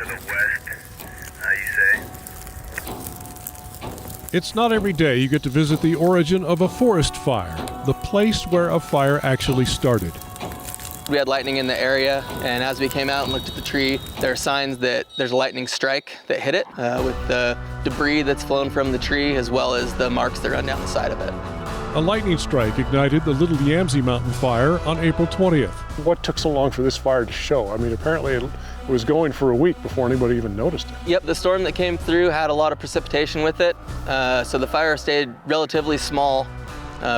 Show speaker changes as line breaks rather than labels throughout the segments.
to the west, you say?
It's not every day you get to visit the origin of a forest fire, the place where a fire actually started.
We had lightning in the area, and as we came out and looked at the tree, there are signs that there's a lightning strike that hit it with the debris that's flown from the tree, as well as the marks that run down the side of it.
A lightning strike ignited the Little Yamsey Mountain fire on April 20th.
What took so long for this fire to show? I mean, apparently it was going for a week before anybody even noticed it.
Yep, the storm that came through had a lot of precipitation with it, so the fire stayed relatively small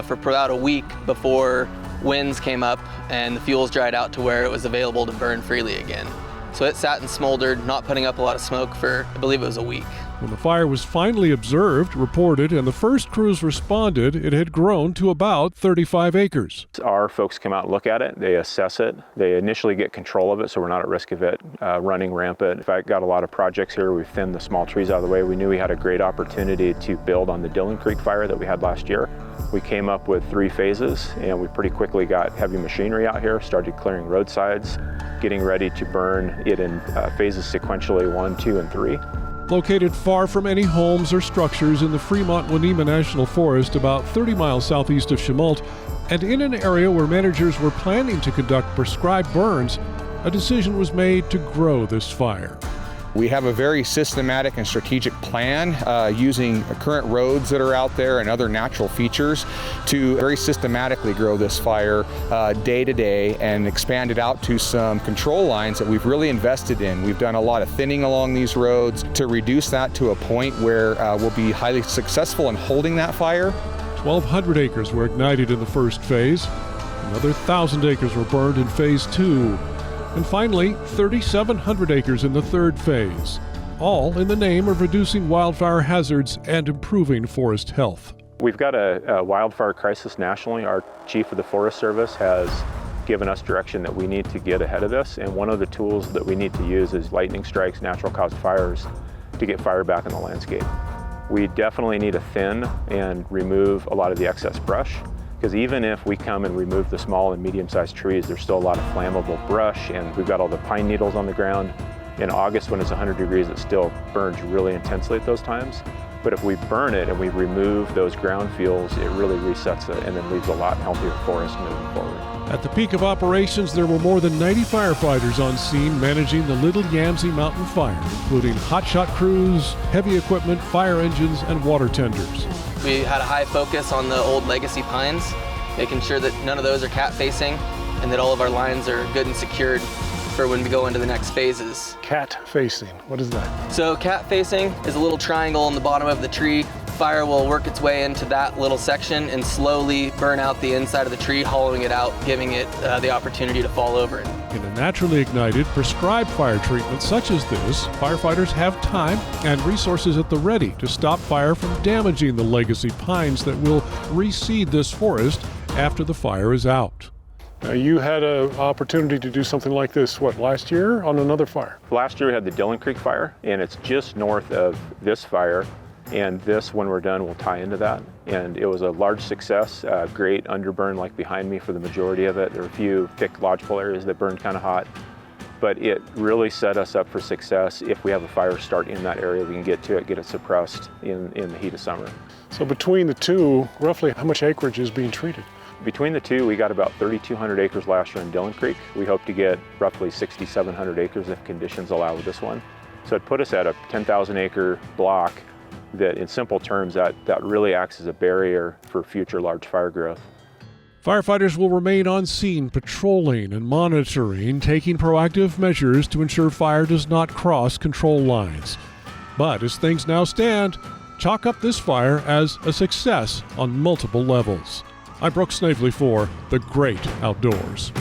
for about a week before winds came up and the fuels dried out to where it was available to burn freely again. So it sat and smoldered, not putting up a lot of smoke for, I believe it was a week.
When the fire was finally observed, reported, and the first crews responded, it had grown to about 35 acres.
Our folks come out and look at it, they assess it, they initially get control of it so we're not at risk of it running rampant. In fact, got a lot of projects here, we've thinned the small trees out of the way. We knew we had a great opportunity to build on the Dillon Creek fire that we had last year. We came up with 3 phases and we pretty quickly got heavy machinery out here, started clearing roadsides, getting ready to burn it in phases sequentially 1, 2, and 3.
Located far from any homes or structures in the Fremont-Wenema National Forest, about 30 miles southeast of Chemult, and in an area where managers were planning to conduct prescribed burns, a decision was made to grow this fire.
We have a very systematic and strategic plan using current roads that are out there and other natural features to very systematically grow this fire day to day and expand it out to some control lines that we've really invested in. We've done a lot of thinning along these roads to reduce that to a point where we'll be highly successful in holding that fire.
1,200 acres were ignited in the first phase. Another 1,000 acres were burned in phase 2. And finally, 3,700 acres in the third phase, all in the name of reducing wildfire hazards and improving forest health.
We've got a wildfire crisis nationally. Our chief of the Forest Service has given us direction that we need to get ahead of this, and one of the tools that we need to use is lightning strikes, natural caused fires, to get fire back in the landscape. We definitely need to thin and remove a lot of the excess brush, because even if we come and remove the small and medium-sized trees, there's still a lot of flammable brush, and we've got all the pine needles on the ground. In August, when it's 100 degrees, it still burns really intensely at those times. But if we burn it and we remove those ground fuels, it really resets it and then leaves a lot healthier forest moving forward.
At the peak of operations, there were more than 90 firefighters on scene managing the Little Yamsey Mountain Fire, including hotshot crews, heavy equipment, fire engines, and water tenders.
We had a high focus on the old legacy pines, making sure that none of those are cat-facing and that all of our lines are good and secured for when we go into the next phases.
Cat-facing, what is that?
So cat-facing is a little triangle on the bottom of the tree. Fire will work its way into that little section and slowly burn out the inside of the tree, hollowing it out, giving it the opportunity to fall over.
In a naturally ignited, prescribed fire treatment such as this, firefighters have time and resources at the ready to stop fire from damaging the legacy pines that will reseed this forest after the fire is out.
Now, you had an opportunity to do something like this, what, last year on another fire?
Last year we had the Dillon Creek fire, and it's just north of this fire, and this, when we're done, will tie into that. And it was a large success, great underburn like behind me for the majority of it. There were a few thick lodgepole areas that burned kind of hot, but it really set us up for success. If we have a fire start in that area, we can get to it, get it suppressed in the heat of summer.
So between the two, roughly how much acreage is being treated?
Between the two, we got about 3,200 acres last year in Dillon Creek. We hope to get roughly 6,700 acres if conditions allow with this one. So it put us at a 10,000 acre block that, in simple terms, that really acts as a barrier for future large fire growth.
Firefighters will remain on scene patrolling and monitoring, taking proactive measures to ensure fire does not cross control lines. But as things now stand, chalk up this fire as a success on multiple levels. I'm Brooke Snavely for The Great Outdoors.